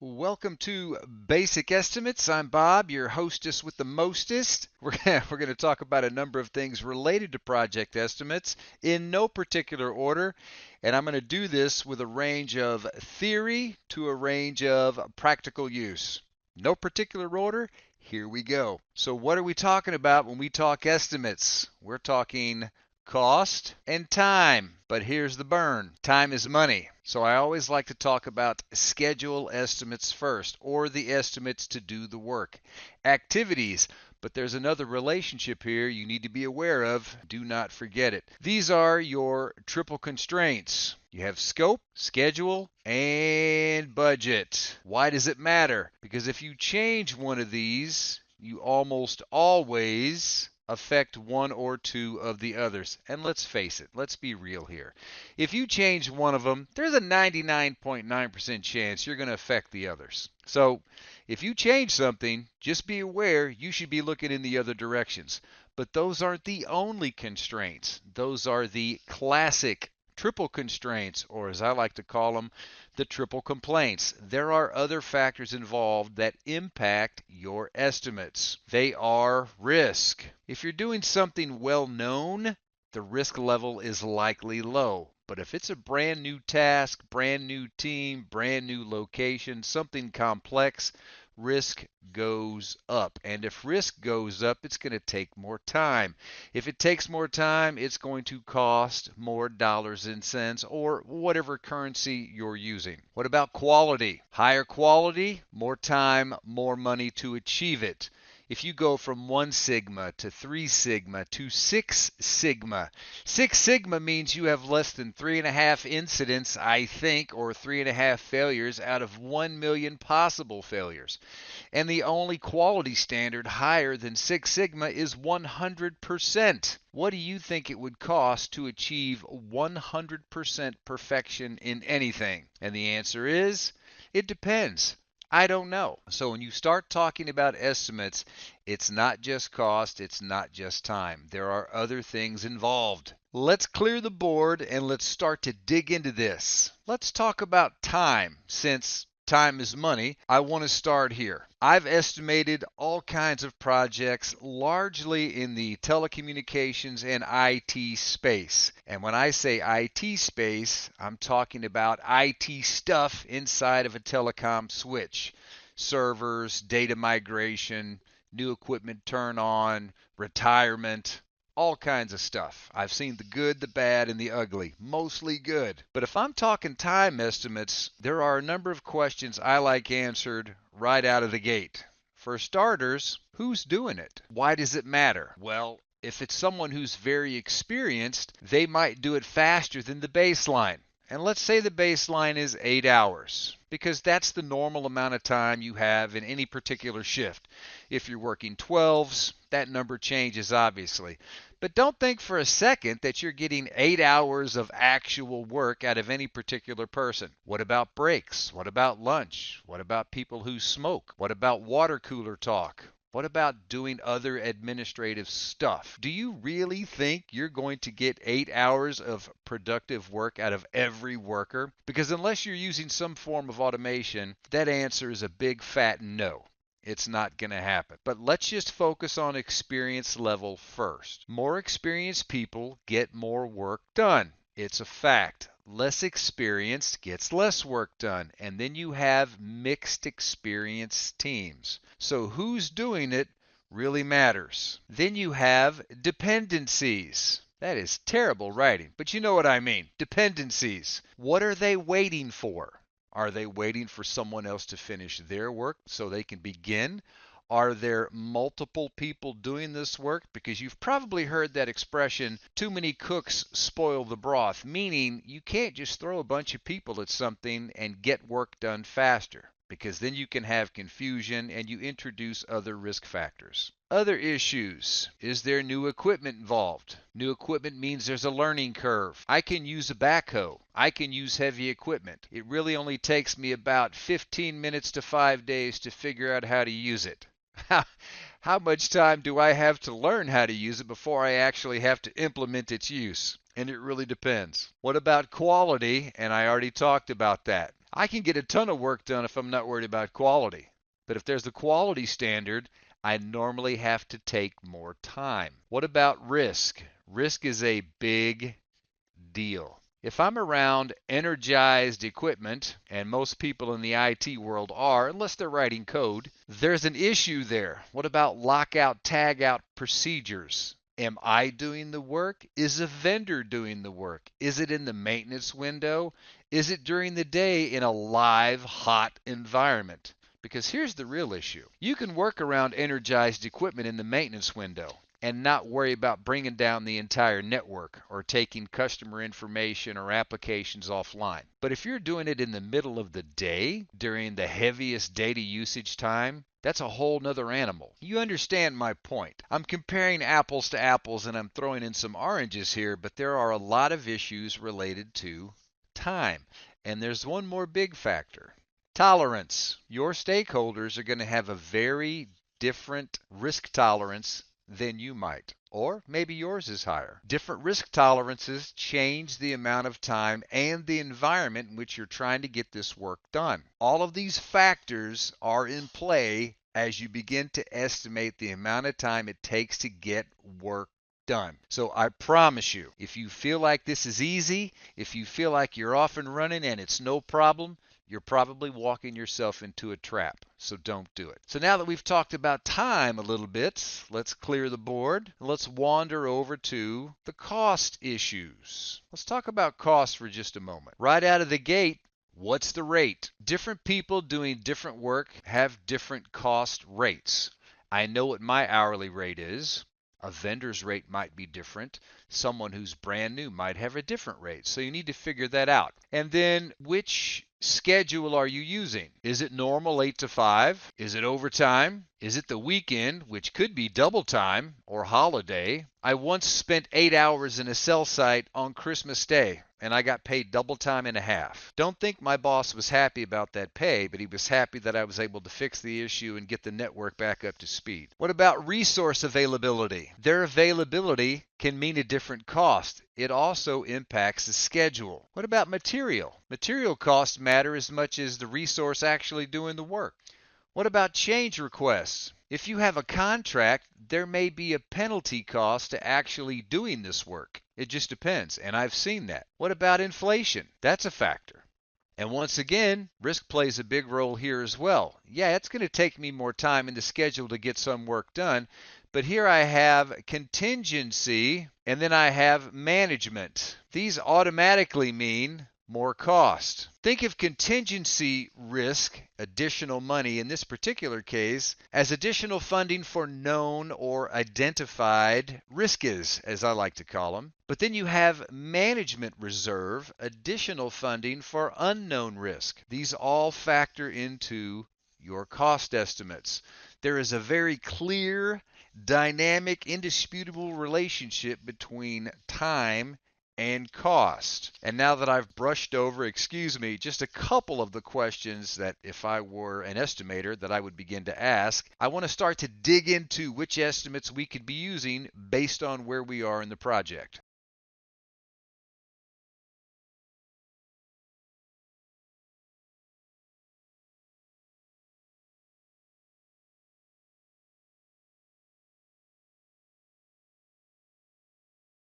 Welcome to Basic Estimates. I'm Bob, your hostess with the mostest. We're going to talk about a number of things related to project estimates in no particular order, and I'm going to do this with a range of theory to a range of practical use. No particular order. Here we go. So, what are we talking about when we talk estimates? We're talking cost and time. But here's the burn. Time is money. So I always like to talk about schedule estimates first, or the estimates to do the work. Activities. But there's another relationship here you need to be aware of. Do not forget it. These are your triple constraints. You have scope, schedule, and budget. Why does it matter? Because if you change one of these, you almost always affect one or two of the others. And let's face it, let's be real here. If you change one of them, there's a 99.9% chance you're going to affect the others. So if you change something, just be aware you should be looking in the other directions. But those aren't the only constraints. Those are the classic triple constraints, or as I like to call them, the triple complaints. There are other factors involved that impact your estimates. They are risk. If you're doing something well known, the risk level is likely low. But if it's a brand new task, brand new team, brand new location, something complex, risk goes up. And if risk goes up, it's going to take more time. If it takes more time, it's going to cost more dollars and cents or whatever currency you're using. What about quality? Higher quality, more time, more money to achieve it. If you go from 1 sigma to 3 sigma to 6 sigma, 6 sigma means you have less than 3.5 incidents, I think, or 3.5 failures out of 1 million possible failures. And the only quality standard higher than 6 sigma is 100%. What do you think it would cost to achieve 100% perfection in anything? And the answer is, it depends. I don't know. So when you start talking about estimates, it's not just cost, it's not just time. There are other things involved. Let's clear the board and let's start to dig into this. Let's talk about time. Since time is money, I want to start here. I've estimated all kinds of projects, largely in the telecommunications and IT space. And when I say IT space, I'm talking about IT stuff inside of a telecom switch. Servers, data migration, new equipment turn on, retirement, all kinds of stuff. I've seen the good, the bad, and the ugly. Mostly good. But if I'm talking time estimates, there are a number of questions I like answered right out of the gate. For starters, who's doing it? Why does it matter? Well, if it's someone who's very experienced, they might do it faster than the baseline. And let's say the baseline is 8 hours, because that's the normal amount of time you have in any particular shift. If you're working 12s, that number changes obviously. But don't think for a second that you're getting 8 hours of actual work out of any particular person. What about breaks? What about lunch? What about people who smoke? What about water cooler talk? What about doing other administrative stuff? Do you really think you're going to get 8 hours of productive work out of every worker? Because unless you're using some form of automation, that answer is a big fat no. It's not going to happen. But let's just focus on experience level first. More experienced people get more work done. It's a fact. Less experienced gets less work done. And then you have mixed experience teams. So who's doing it really matters. Then you have dependencies. That is terrible writing, but you know what I mean. Dependencies. What are they waiting for? Are they waiting for someone else to finish their work so they can begin? Are there multiple people doing this work? Because you've probably heard that expression, too many cooks spoil the broth, meaning you can't just throw a bunch of people at something and get work done faster, because then you can have confusion and you introduce other risk factors. Other issues. Is there new equipment involved? New equipment means there's a learning curve. I can use a backhoe. I can use heavy equipment. It really only takes me about 15 minutes to 5 days to figure out how to use it. How much time do I have to learn how to use it before I actually have to implement its use? And it really depends. What about quality? And I already talked about that. I can get a ton of work done if I'm not worried about quality. But if there's a quality standard, I normally have to take more time. What about risk? Risk is a big deal. If I'm around energized equipment, and most people in the IT world are, unless they're writing code, there's an issue there. What about lockout, tagout procedures? Am I doing the work? Is a vendor doing the work? Is it in the maintenance window? Is it during the day in a live, hot environment? Because here's the real issue. You can work around energized equipment in the maintenance window and not worry about bringing down the entire network or taking customer information or applications offline. But if you're doing it in the middle of the day during the heaviest data usage time, that's a whole nother animal. You understand my point. I'm comparing apples to apples and I'm throwing in some oranges here, but there are a lot of issues related to time. And there's one more big factor. Tolerance. Your stakeholders are going to have a very different risk tolerance than you might. Or maybe yours is higher. Different risk tolerances change the amount of time and the environment in which you're trying to get this work done. All of these factors are in play as you begin to estimate the amount of time it takes to get work done. So I promise you, if you feel like this is easy, if you feel like you're off and running and it's no problem, you're probably walking yourself into a trap, so don't do it. So now that we've talked about time a little bit, let's clear the board. Let's wander over to the cost issues. Let's talk about cost for just a moment. Right out of the gate, what's the rate? Different people doing different work have different cost rates. I know what my hourly rate is. A vendor's rate might be different. Someone who's brand new might have a different rate. So you need to figure that out. And then which schedule are you using? Is it normal 8 to 5? Is it overtime? Is it the weekend, which could be double time or holiday? I once spent 8 hours in a cell site on Christmas Day, and I got paid double time and a half. Don't think my boss was happy about that pay, but he was happy that I was able to fix the issue and get the network back up to speed. What about resource availability? Their availability can mean a different cost. It also impacts the schedule. What about material? Material costs matter as much as the resource actually doing the work. What about change requests? If you have a contract, there may be a penalty cost to actually doing this work. It just depends, and I've seen that. What about inflation? That's a factor. And once again, risk plays a big role here as well. Yeah, it's going to take me more time in the schedule to get some work done, but here I have contingency, and then I have management. These automatically mean more cost. Think of contingency risk, additional money in this particular case, as additional funding for known or identified risks, as I like to call them. But then you have management reserve, additional funding for unknown risk. These all factor into your cost estimates. There is a very clear, dynamic, indisputable relationship between time and cost. And now that I've brushed over, just a couple of the questions that if I were an estimator that I would begin to ask, I want to start to dig into which estimates we could be using based on where we are in the project.